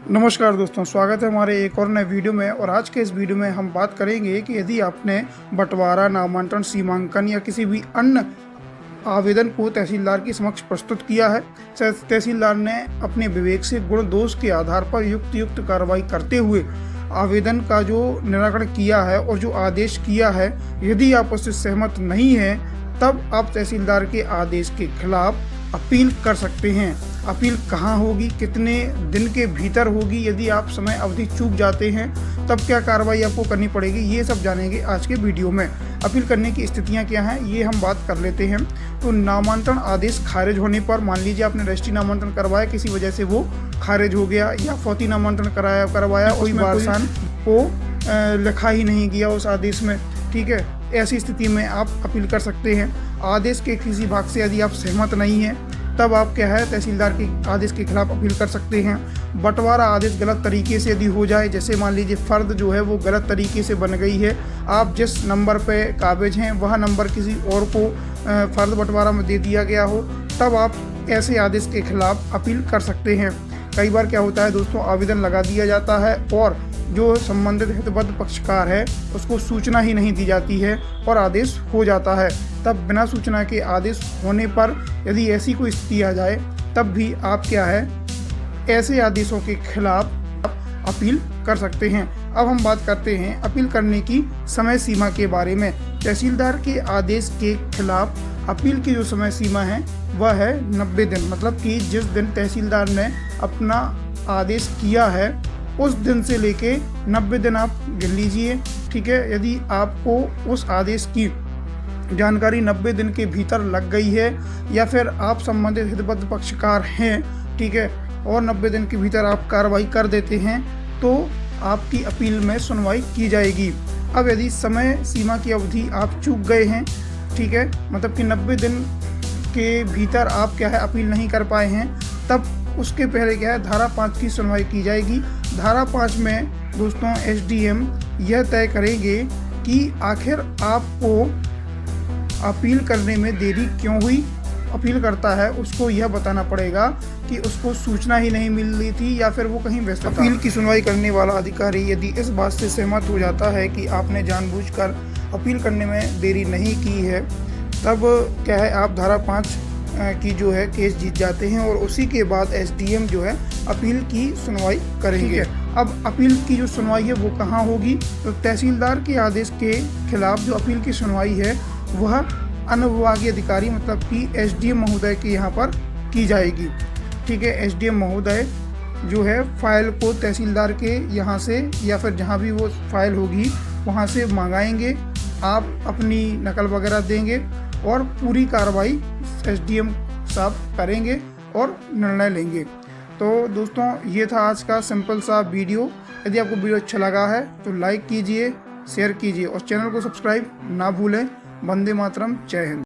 नमस्कार दोस्तों, स्वागत है हमारे एक और नए वीडियो में। और आज के इस वीडियो में हम बात करेंगे कि यदि आपने बंटवारा, नामांतरण, सीमांकन या किसी भी अन्य आवेदन को तहसीलदार के समक्ष प्रस्तुत किया है, तहसीलदार ने अपने विवेक से गुण दोष के आधार पर युक्त कार्रवाई करते हुए आवेदन का जो निराकरण किया है और जो आदेश किया है, यदि आप उससे सहमत नहीं हैं तब आप तहसीलदार के आदेश के खिलाफ अपील कर सकते हैं। अपील कहाँ होगी, कितने दिन के भीतर होगी, यदि आप समय अवधि चूक जाते हैं तब क्या कार्रवाई आपको करनी पड़ेगी, ये सब जानेंगे आज के वीडियो में। अपील करने की स्थितियां क्या हैं ये हम बात कर लेते हैं। तो नामांतरण आदेश खारिज होने पर, मान लीजिए आपने रजिस्ट्री नामांतरण करवाया, किसी वजह से वो खारिज हो गया, या फौती नामांतरण करवाया कोई वारसान को लिखा ही नहीं गया उस आदेश में, ठीक है, ऐसी स्थिति में आप अपील कर सकते हैं। आदेश के किसी भाग से यदि आप सहमत नहीं हैं तब आप क्या है तहसीलदार के आदेश के खिलाफ अपील कर सकते हैं। बंटवारा आदेश गलत तरीके से यदि हो जाए, जैसे मान लीजिए फ़र्द जो है वो गलत तरीके से बन गई है, आप जिस नंबर पे काबिज हैं वह नंबर किसी और को फ़र्द बंटवारा में दे दिया गया हो, तब आप ऐसे आदेश के खिलाफ अपील कर सकते हैं। कई बार क्या होता है दोस्तों, आवेदन लगा दिया जाता है और जो संबंधित हितबद्ध पक्षकार है उसको सूचना ही नहीं दी जाती है और आदेश हो जाता है। तब बिना सूचना के आदेश होने पर यदि ऐसी कोई स्थिति आ जाए तब भी आप क्या है ऐसे आदेशों के खिलाफ अपील कर सकते हैं। अब हम बात करते हैं अपील करने की समय सीमा के बारे में। तहसीलदार के आदेश के खिलाफ अपील की जो समय सीमा है वह है 90 दिन, मतलब कि जिस दिन तहसीलदार ने अपना आदेश किया है उस दिन से लेके 90 दिन आप गिन लीजिए, ठीक है। यदि आपको उस आदेश की जानकारी 90 दिन के भीतर लग गई है या फिर आप संबंधित हितबद्ध पक्षकार हैं, ठीक है, और 90 दिन के भीतर आप कार्रवाई कर देते हैं तो आपकी अपील में सुनवाई की जाएगी। अब यदि समय सीमा की अवधि आप चूक गए हैं, ठीक है, मतलब कि 90 दिन के भीतर आप क्या है अपील नहीं कर पाए हैं, तब उसके पहले क्या है धारा 5 की सुनवाई की जाएगी। धारा 5 में दोस्तों एसडीएम यह तय करेंगे कि आखिर आपको अपील करने में देरी क्यों हुई। अपील करता है उसको यह बताना पड़ेगा कि उसको सूचना ही नहीं मिल रही थी या फिर वो कहीं व्यस्त था। अपील की सुनवाई करने वाला अधिकारी यदि इस बात से सहमत हो जाता है कि आपने जानबूझकर अपील करने में देरी नहीं की है, तब क्या है आप धारा 5 की जो है केस जीत जाते हैं और उसी के बाद एसडीएम जो है अपील की सुनवाई करेंगे। अब अपील की जो सुनवाई है वो कहाँ होगी, तो तहसीलदार के आदेश के खिलाफ जो अपील की सुनवाई है वह अनुविभागीय अधिकारी मतलब कि एसडीएम महोदय के यहाँ पर की जाएगी, ठीक है। एसडीएम महोदय जो है फाइल को तहसीलदार के यहाँ से या फिर जहाँ भी वो फाइल होगी वहाँ से मंगाएंगे, आप अपनी नकल वगैरह देंगे और पूरी कार्रवाई एसडीएम साहब करेंगे और निर्णय लेंगे। तो दोस्तों ये था आज का सिंपल सा वीडियो। यदि आपको वीडियो अच्छा लगा है तो लाइक कीजिए, शेयर कीजिए और चैनल को सब्सक्राइब ना भूलें। वंदे मातरम, जय हिंद।